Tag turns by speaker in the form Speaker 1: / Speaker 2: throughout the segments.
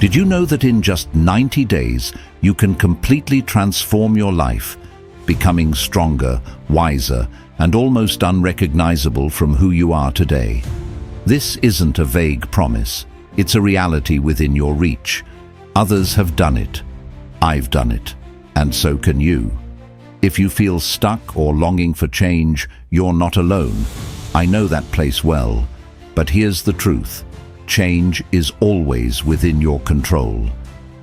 Speaker 1: Did you know that in just 90 days, you can completely transform your life, becoming stronger, wiser, and almost unrecognizable from who you are today? This isn't a vague promise. It's a reality within your reach. Others have done it. I've done it. And so can you. If you feel stuck or longing for change, you're not alone. I know that place well. But here's the truth. Change is always within your control.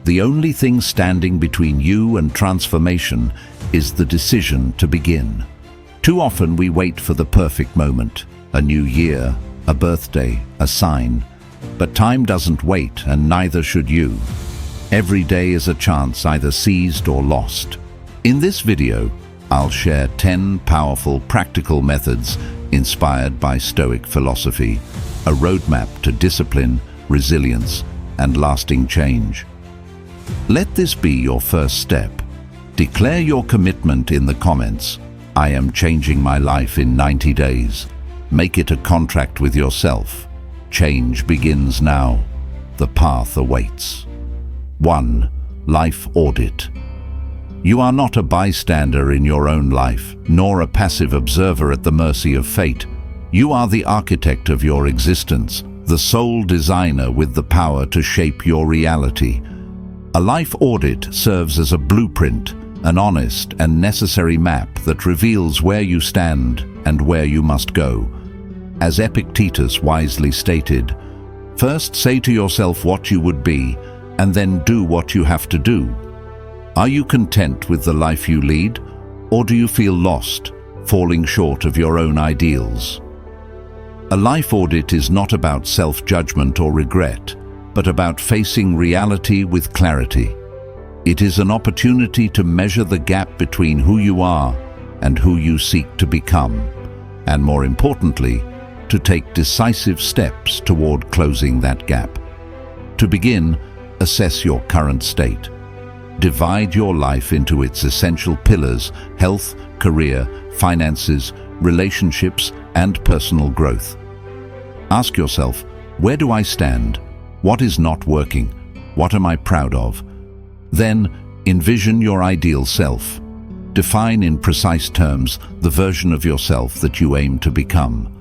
Speaker 1: The only thing standing between you and transformation is the decision to begin. Too often we wait for the perfect moment, a new year, a birthday, a sign. But time doesn't wait, and neither should you. Every day is a chance either seized or lost. In this video, I'll share 10 powerful practical methods inspired by Stoic philosophy, a roadmap to discipline, resilience, and lasting change. Let this be your first step. Declare your commitment in the comments. I am changing my life in 90 days. Make it a contract with yourself. Change begins now. The path awaits. 1. Life audit. You are not a bystander in your own life, nor a passive observer at the mercy of fate. You are the architect of your existence, the sole designer with the power to shape your reality. A life audit serves as a blueprint, an honest and necessary map that reveals where you stand and where you must go. As Epictetus wisely stated, first say to yourself what you would be, and then do what you have to do. Are you content with the life you lead, or do you feel lost, falling short of your own ideals? A life audit is not about self-judgment or regret, but about facing reality with clarity. It is an opportunity to measure the gap between who you are and who you seek to become, and more importantly, to take decisive steps toward closing that gap. To begin, assess your current state. Divide your life into its essential pillars: health, career, finances, relationships, and personal growth. Ask yourself, where do I stand? What is not working? What am I proud of? Then, envision your ideal self. Define in precise terms the version of yourself that you aim to become.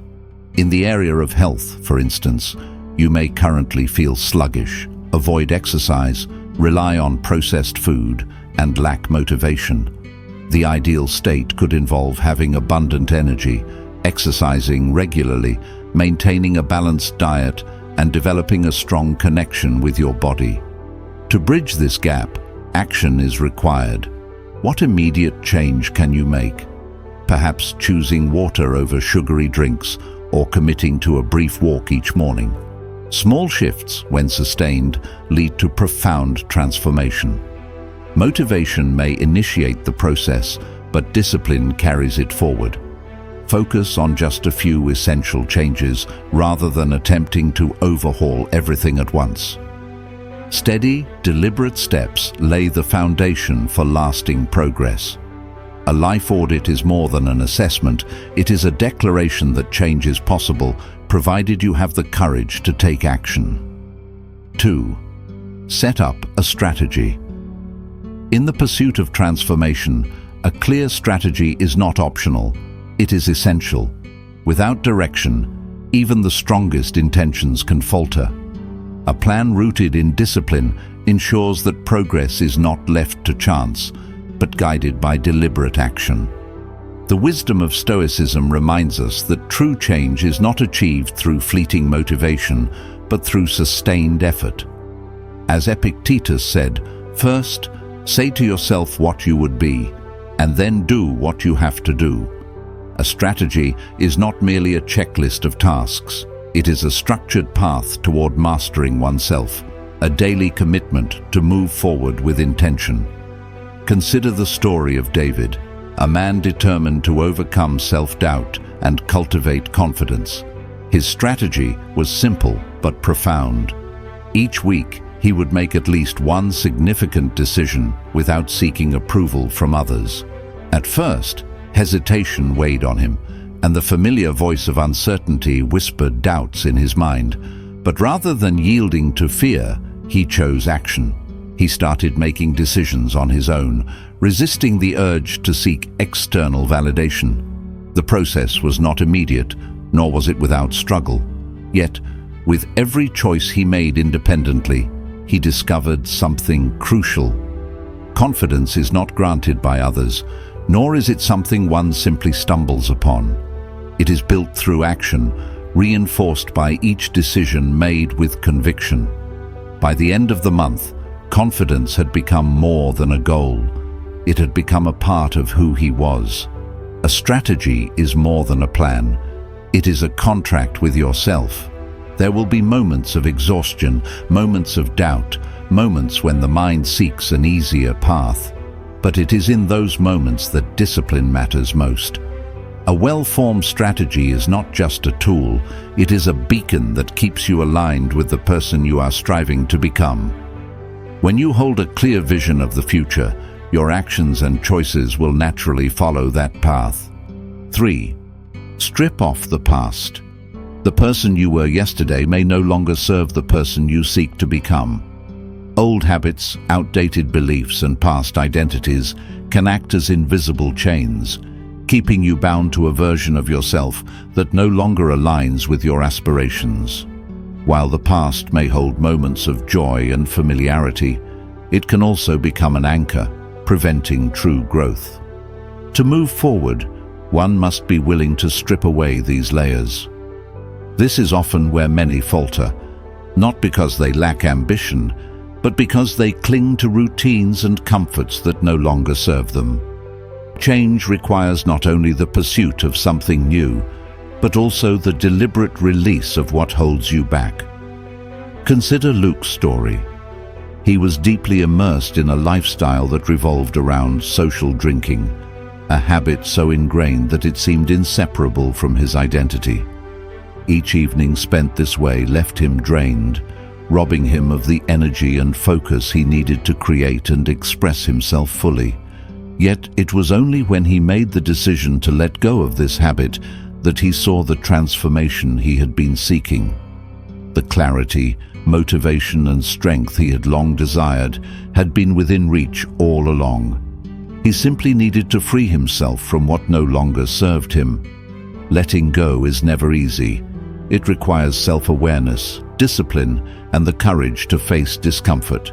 Speaker 1: In the area of health, for instance, you may currently feel sluggish, avoid exercise, rely on processed food, and lack motivation. The ideal state could involve having abundant energy, exercising regularly, maintaining a balanced diet, and developing a strong connection with your body. To bridge this gap, action is required. What immediate change can you make? Perhaps choosing water over sugary drinks or committing to a brief walk each morning. Small shifts, when sustained, lead to profound transformation. Motivation may initiate the process, but discipline carries it forward. Focus on just a few essential changes rather than attempting to overhaul everything at once. Steady, deliberate steps lay the foundation for lasting progress. A life audit is more than an assessment. It is a declaration that change is possible, provided you have the courage to take action. 2. Set up a strategy. In the pursuit of transformation, a clear strategy is not optional. It is essential. Without direction, even the strongest intentions can falter. A plan rooted in discipline ensures that progress is not left to chance, but guided by deliberate action. The wisdom of Stoicism reminds us that true change is not achieved through fleeting motivation, but through sustained effort. As Epictetus said, first, say to yourself what you would be, and then do what you have to do. A strategy is not merely a checklist of tasks. It is a structured path toward mastering oneself, a daily commitment to move forward with intention. Consider the story of David, a man determined to overcome self-doubt and cultivate confidence. His strategy was simple but profound. Each week, he would make at least one significant decision without seeking approval from others. At first, hesitation weighed on him, and the familiar voice of uncertainty whispered doubts in his mind. But rather than yielding to fear, He chose action. He started making decisions on his own, resisting the urge to seek external validation. The process was not immediate, nor was it without struggle. Yet, with every choice he made independently, he discovered something crucial. Confidence is not granted by others, nor is it something one simply stumbles upon. It is built through action, reinforced by each decision made with conviction. By the end of the month, confidence had become more than a goal. It had become a part of who he was. A strategy is more than a plan. It is a contract with yourself. There will be moments of exhaustion, moments of doubt, moments when the mind seeks an easier path. But it is in those moments that discipline matters most. A well-formed strategy is not just a tool, it is a beacon that keeps you aligned with the person you are striving to become. When you hold a clear vision of the future, your actions and choices will naturally follow that path. 3. Strip off the past. The person you were yesterday may no longer serve the person you seek to become. Old habits, outdated beliefs, and past identities can act as invisible chains, keeping you bound to a version of yourself that no longer aligns with your aspirations. While the past may hold moments of joy and familiarity, it can also become an anchor, preventing true growth. To move forward, one must be willing to strip away these layers. This is often where many falter, not because they lack ambition, but because they cling to routines and comforts that no longer serve them. Change requires not only the pursuit of something new, but also the deliberate release of what holds you back. Consider Luke's story. He was deeply immersed in a lifestyle that revolved around social drinking, a habit so ingrained that it seemed inseparable from his identity. Each evening spent this way left him drained, robbing him of the energy and focus he needed to create and express himself fully. Yet it was only when he made the decision to let go of this habit that he saw the transformation he had been seeking. The clarity, motivation, and strength he had long desired had been within reach all along. He simply needed to free himself from what no longer served him. Letting go is never easy. It requires self-awareness, discipline, and the courage to face discomfort.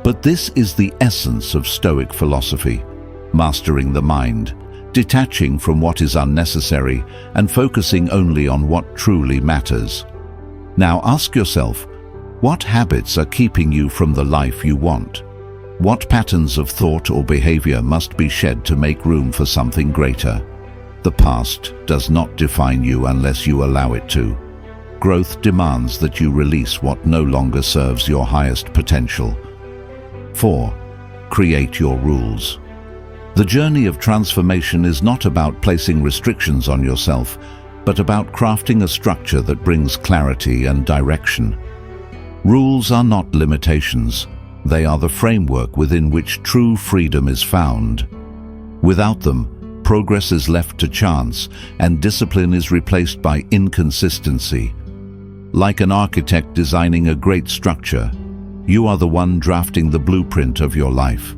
Speaker 1: But this is the essence of Stoic philosophy: mastering the mind, detaching from what is unnecessary, and focusing only on what truly matters. Now ask yourself, what habits are keeping you from the life you want? What patterns of thought or behavior must be shed to make room for something greater? The past does not define you unless you allow it to. Growth demands that you release what no longer serves your highest potential. 4. Create your rules. The journey of transformation is not about placing restrictions on yourself, but about crafting a structure that brings clarity and direction. Rules are not limitations. They are the framework within which true freedom is found. Without them, progress is left to chance, and discipline is replaced by inconsistency. Like an architect designing a great structure, you are the one drafting the blueprint of your life.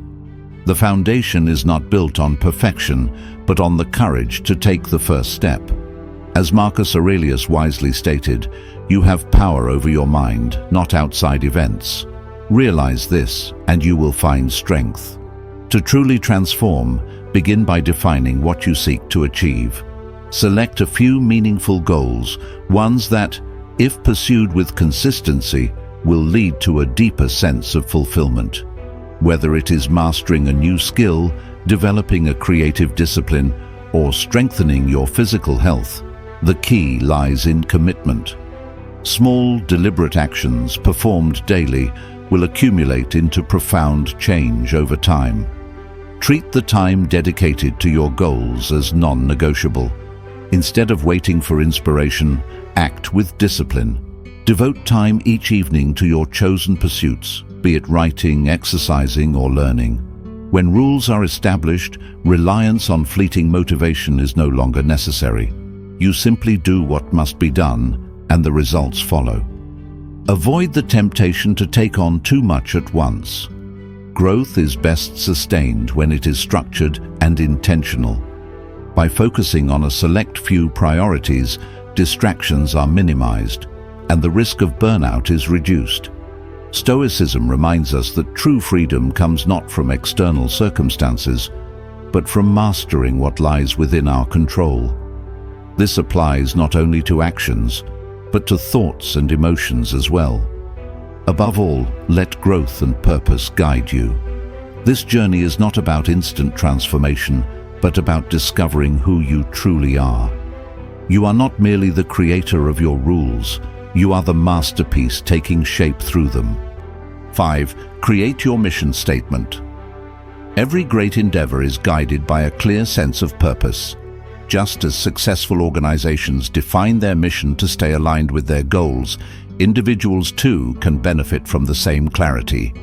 Speaker 1: The foundation is not built on perfection, but on the courage to take the first step. As Marcus Aurelius wisely stated, you have power over your mind, not outside events. Realize this, and you will find strength. To truly transform, begin by defining what you seek to achieve. Select a few meaningful goals, ones that, if pursued with consistency, will lead to a deeper sense of fulfillment. Whether it is mastering a new skill, developing a creative discipline, or strengthening your physical health, the key lies in commitment. Small, deliberate actions performed daily will accumulate into profound change over time. Treat the time dedicated to your goals as non-negotiable. Instead of waiting for inspiration, act with discipline. Devote time each evening to your chosen pursuits, be it writing, exercising, or learning. When rules are established, reliance on fleeting motivation is no longer necessary. You simply do what must be done, and the results follow. Avoid the temptation to take on too much at once. Growth is best sustained when it is structured and intentional. By focusing on a select few priorities, distractions are minimized, and the risk of burnout is reduced. Stoicism reminds us that true freedom comes not from external circumstances, but from mastering what lies within our control. This applies not only to actions, but to thoughts and emotions as well. Above all, let growth and purpose guide you. This journey is not about instant transformation, but about discovering who you truly are. You are not merely the creator of your rules, you are the masterpiece taking shape through them. 5. Create your mission statement. Every great endeavor is guided by a clear sense of purpose. Just as successful organizations define their mission to stay aligned with their goals, individuals too can benefit from the same clarity.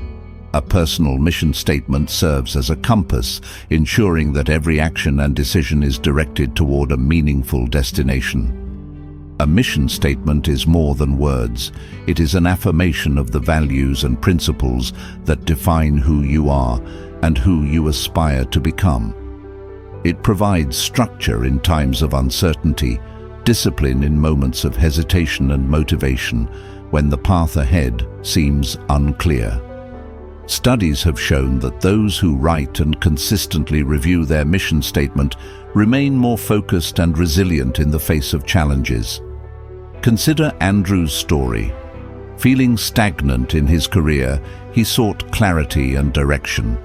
Speaker 1: A personal mission statement serves as a compass, ensuring that every action and decision is directed toward a meaningful destination. A mission statement is more than words. It is an affirmation of the values and principles that define who you are and who you aspire to become. It provides structure in times of uncertainty, discipline in moments of hesitation, and motivation when the path ahead seems unclear. Studies have shown that those who write and consistently review their mission statement remain more focused and resilient in the face of challenges. Consider Andrew's story. Feeling stagnant in his career, he sought clarity and direction.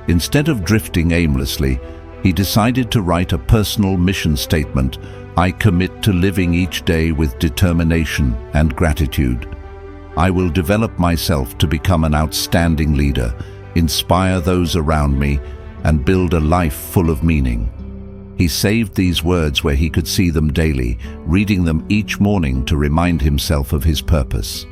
Speaker 1: Instead of drifting aimlessly, he decided to write a personal mission statement: "I commit to living each day with determination and gratitude. I will develop myself to become an outstanding leader, inspire those around me, and build a life full of meaning." He saved these words where he could see them daily, reading them each morning to remind himself of his purpose.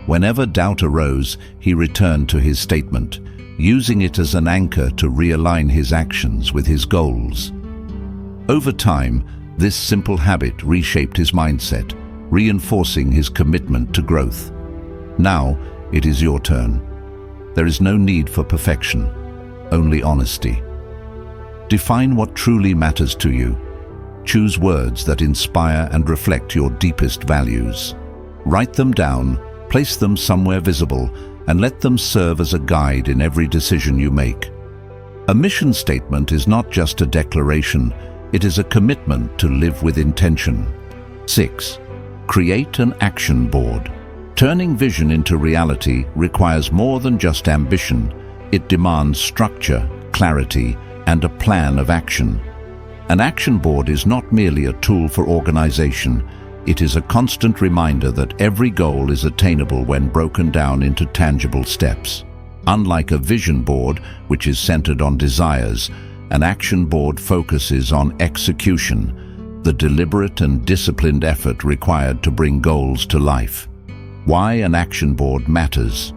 Speaker 1: Whenever doubt arose, he returned to his statement, using it as an anchor to realign his actions with his goals. Over time, this simple habit reshaped his mindset, reinforcing his commitment to growth. Now, it is your turn. There is no need for perfection, only honesty. Define what truly matters to you. Choose words that inspire and reflect your deepest values. Write them down, place them somewhere visible, and let them serve as a guide in every decision you make. A mission statement is not just a declaration, it is a commitment to live with intention. 6. Create an action board. Turning vision into reality requires more than just ambition. It demands structure, clarity, and a plan of action. An action board is not merely a tool for organization. It is a constant reminder that every goal is attainable when broken down into tangible steps. Unlike a vision board, which is centered on desires, an action board focuses on execution, the deliberate and disciplined effort required to bring goals to life. Why an action board matters.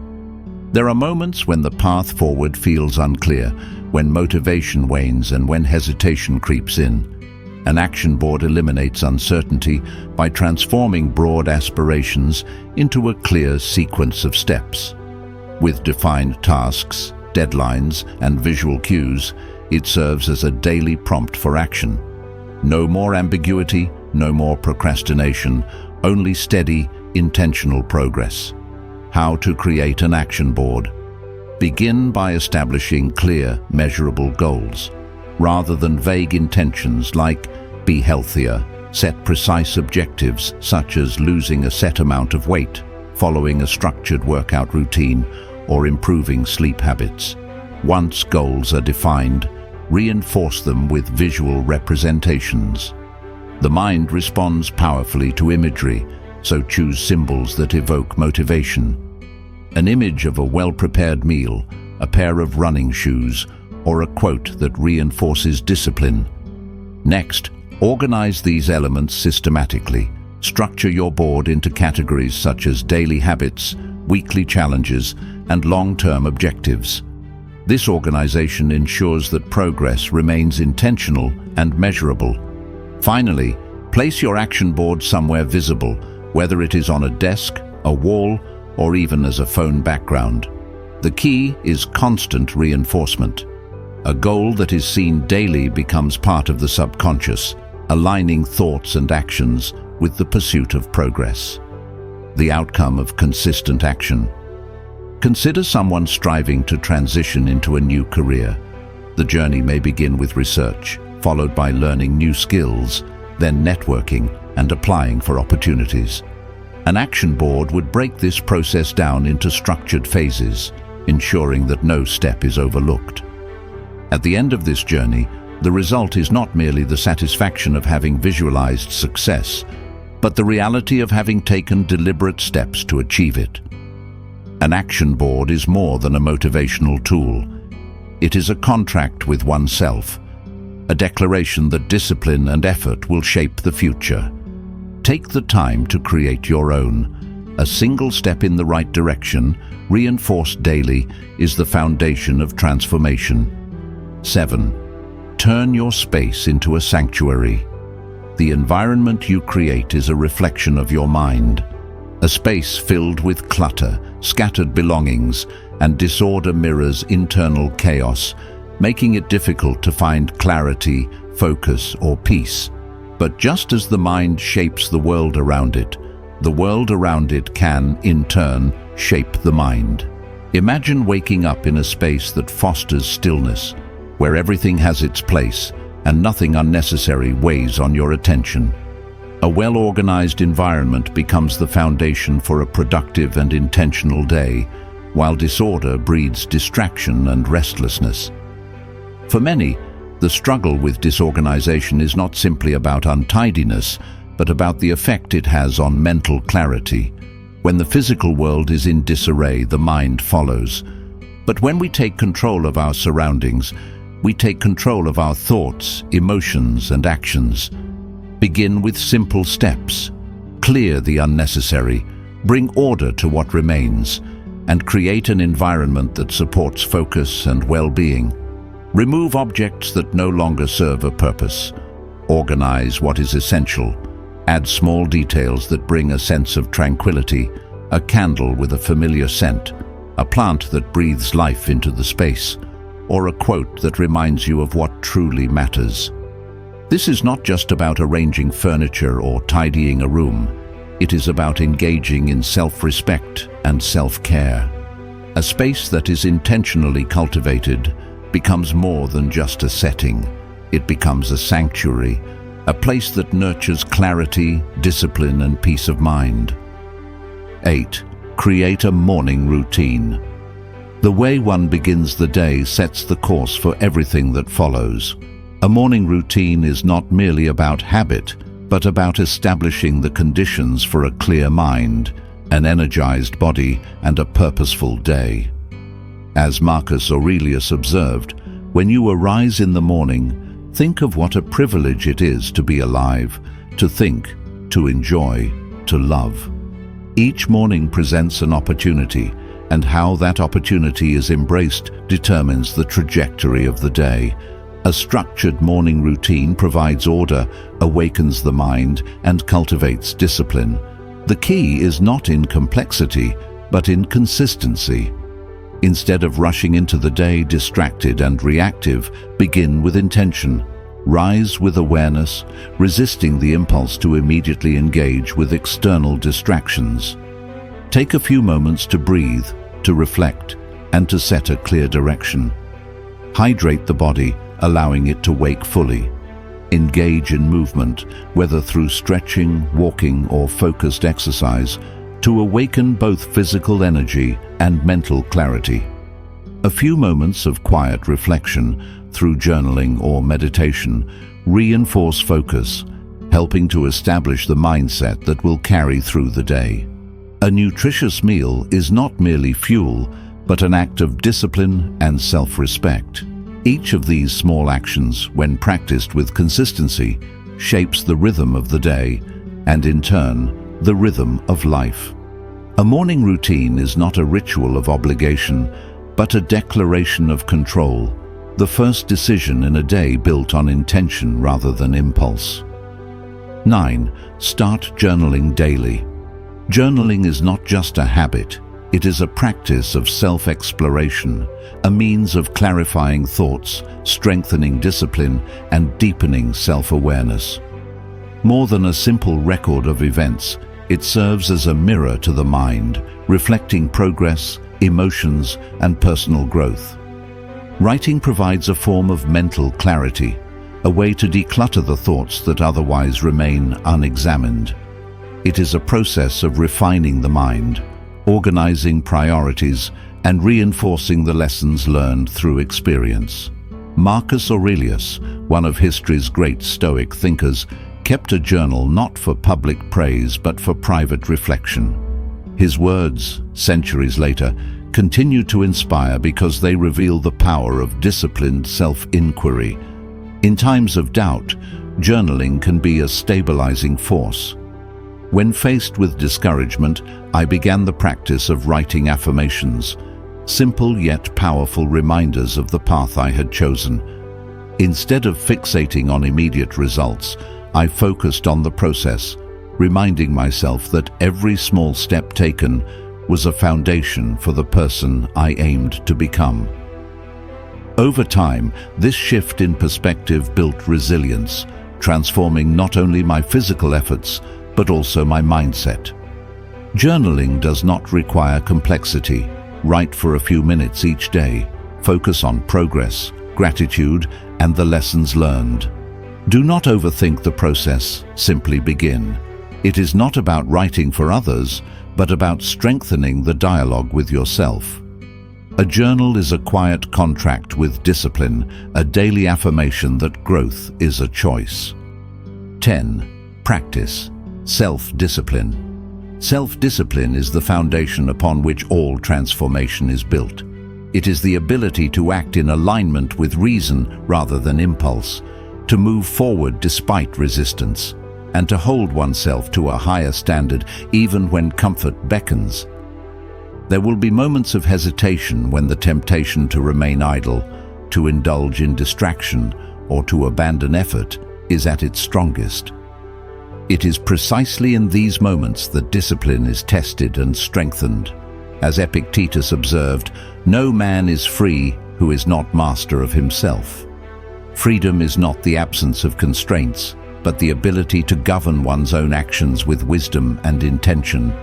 Speaker 1: There are moments when the path forward feels unclear, when motivation wanes and when hesitation creeps in. An action board eliminates uncertainty by transforming broad aspirations into a clear sequence of steps. With defined tasks, deadlines, and visual cues, it serves as a daily prompt for action. No more ambiguity, no more procrastination, only steady, intentional progress. How to create an action board. Begin by establishing clear, measurable goals. Rather than vague intentions like be healthier, set precise objectives such as losing a set amount of weight, following a structured workout routine, or improving sleep habits. Once goals are defined, reinforce them with visual representations. The mind responds powerfully to imagery, so choose symbols that evoke motivation. An image of a well-prepared meal, a pair of running shoes, or a quote that reinforces discipline. Next, organize these elements systematically. Structure your board into categories such as daily habits, weekly challenges, and long-term objectives. This organization ensures that progress remains intentional and measurable. Finally, place your action board somewhere visible, whether it is on a desk, a wall, or even as a phone background. The key is constant reinforcement. A goal that is seen daily becomes part of the subconscious, aligning thoughts and actions with the pursuit of progress. The outcome of consistent action. Consider someone striving to transition into a new career. The journey may begin with research, followed by learning new skills, then networking and applying for opportunities. An action board would break this process down into structured phases, ensuring that no step is overlooked. At the end of this journey, the result is not merely the satisfaction of having visualized success, but the reality of having taken deliberate steps to achieve it. An action board is more than a motivational tool. It is a contract with oneself, a declaration that discipline and effort will shape the future. Take the time to create your own. A single step in the right direction, reinforced daily, is the foundation of transformation. 7. Turn your space into a sanctuary. The environment you create is a reflection of your mind. A space filled with clutter, scattered belongings, and disorder mirrors internal chaos, making it difficult to find clarity, focus, or peace. But just as the mind shapes the world around it, the world around it can, in turn, shape the mind. Imagine waking up in a space that fosters stillness, where everything has its place and nothing unnecessary weighs on your attention. A well-organized environment becomes the foundation for a productive and intentional day, while disorder breeds distraction and restlessness. For many, the struggle with disorganization is not simply about untidiness, but about the effect it has on mental clarity. When the physical world is in disarray, the mind follows. But when we take control of our surroundings, we take control of our thoughts, emotions, and actions. Begin with simple steps. Clear the unnecessary, bring order to what remains, and create an environment that supports focus and well-being. Remove objects that no longer serve a purpose. Organize what is essential. Add small details that bring a sense of tranquility, a candle with a familiar scent, a plant that breathes life into the space, or a quote that reminds you of what truly matters. This is not just about arranging furniture or tidying a room. It is about engaging in self-respect and self-care. A space that is intentionally cultivated becomes more than just a setting. It becomes a sanctuary, a place that nurtures clarity, discipline, and peace of mind. 8. Create a morning routine. The way one begins the day sets the course for everything that follows. A morning routine is not merely about habit, but about establishing the conditions for a clear mind, an energized body, and a purposeful day. As Marcus Aurelius observed, when you arise in the morning, think of what a privilege it is to be alive, to think, to enjoy, to love. Each morning presents an opportunity, and how that opportunity is embraced determines the trajectory of the day. A structured morning routine provides order, awakens the mind, and cultivates discipline. The key is not in complexity, but in consistency. Instead of rushing into the day distracted and reactive, begin with intention. Rise with awareness, resisting the impulse to immediately engage with external distractions. Take a few moments to breathe, to reflect, and to set a clear direction. Hydrate the body, allowing it to wake fully. Engage in movement, whether through stretching, walking, or focused exercise, to awaken both physical energy and mental clarity. A few moments of quiet reflection through journaling or meditation reinforce focus, helping to establish the mindset that will carry through the day. A nutritious meal is not merely fuel, but an act of discipline and self-respect. Each of these small actions, when practiced with consistency, shapes the rhythm of the day and, in turn, the rhythm of life. A morning routine is not a ritual of obligation, but a declaration of control, the first decision in a day built on intention rather than impulse. 9. Start journaling daily. Journaling is not just a habit, It is a practice of self-exploration, a means of clarifying thoughts, strengthening discipline, and deepening self-awareness. More than a simple record of events, it serves as a mirror to the mind, reflecting progress, emotions, and personal growth. Writing provides a form of mental clarity, a way to declutter the thoughts that otherwise remain unexamined. It is a process of refining the mind, organizing priorities, and reinforcing the lessons learned through experience. Marcus Aurelius, one of history's great Stoic thinkers, kept a journal not for public praise but for private reflection. His words, centuries later, continue to inspire because they reveal the power of disciplined self-inquiry. In times of doubt, journaling can be a stabilizing force. When faced with discouragement, I began the practice of writing affirmations, simple yet powerful reminders of the path I had chosen. Instead of fixating on immediate results, I focused on the process, reminding myself that every small step taken was a foundation for the person I aimed to become. Over time, this shift in perspective built resilience, transforming not only my physical efforts, but also my mindset. Journaling does not require complexity. Write for a few minutes each day. Focus on progress, gratitude, and the lessons learned. Do not overthink the process, simply begin. It is not about writing for others, but about strengthening the dialogue with yourself. A journal is a quiet contract with discipline, a daily affirmation that growth is a choice. 10. Practice. Self-discipline. Self-discipline is the foundation upon which all transformation is built. It is the ability to act in alignment with reason rather than impulse, to move forward despite resistance, and to hold oneself to a higher standard even when comfort beckons. There will be moments of hesitation when the temptation to remain idle, to indulge in distraction, or to abandon effort is at its strongest. It is precisely in these moments that discipline is tested and strengthened. As Epictetus observed, no man is free who is not master of himself. Freedom is not the absence of constraints, but the ability to govern one's own actions with wisdom and intention.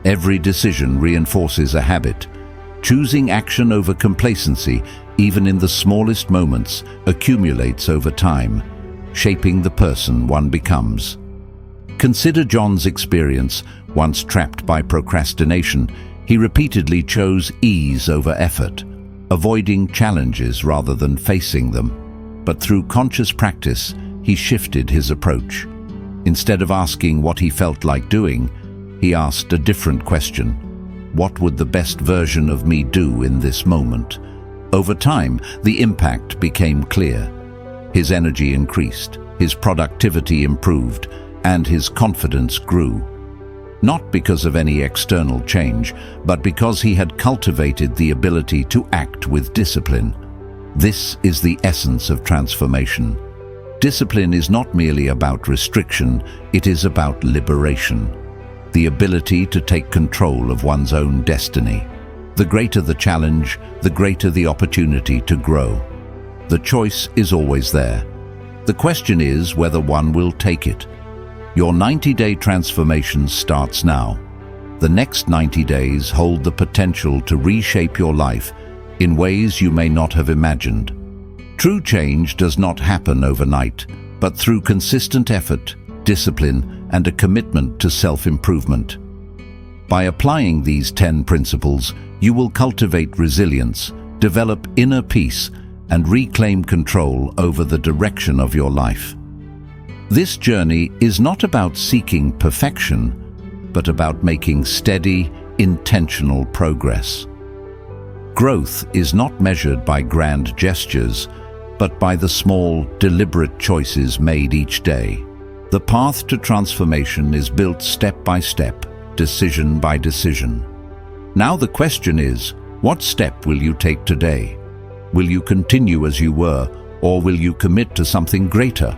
Speaker 1: Every decision reinforces a habit. Choosing action over complacency, even in the smallest moments, accumulates over time, shaping the person one becomes. Consider John's experience. Once trapped by procrastination, he repeatedly chose ease over effort, avoiding challenges rather than facing them. But through conscious practice, he shifted his approach. Instead of asking what he felt like doing, he asked a different question. What would the best version of me do in this moment? Over time, the impact became clear. His energy increased, his productivity improved, and his confidence grew. Not because of any external change, but because he had cultivated the ability to act with discipline. This is the essence of transformation. Discipline is not merely about restriction, it is about liberation. The ability to take control of one's own destiny. The greater the challenge, the greater the opportunity to grow. The choice is always there. The question is whether one will take it. Your 90-day transformation starts now. The next 90 days hold the potential to reshape your life in ways you may not have imagined. True change does not happen overnight, but through consistent effort, discipline, and a commitment to self-improvement. By applying these 10 principles, you will cultivate resilience, develop inner peace, and reclaim control over the direction of your life. This journey is not about seeking perfection, but about making steady, intentional progress. Growth is not measured by grand gestures, but by the small, deliberate choices made each day. The path to transformation is built step by step, decision by decision. Now the question is, what step will you take today? Will you continue as you were, or will you commit to something greater?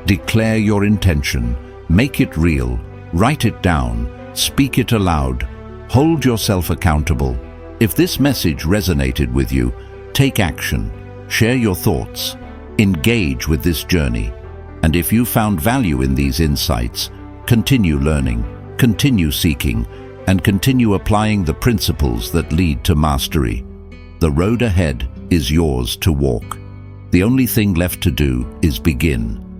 Speaker 1: Declare your intention, make it real, write it down, speak it aloud, Hold yourself accountable. If this message resonated with you, take action, share your thoughts, engage with this journey. And if you found value in these insights, continue learning, continue seeking, and continue applying the principles that lead to mastery. The road ahead is yours to walk. The only thing left to do is begin.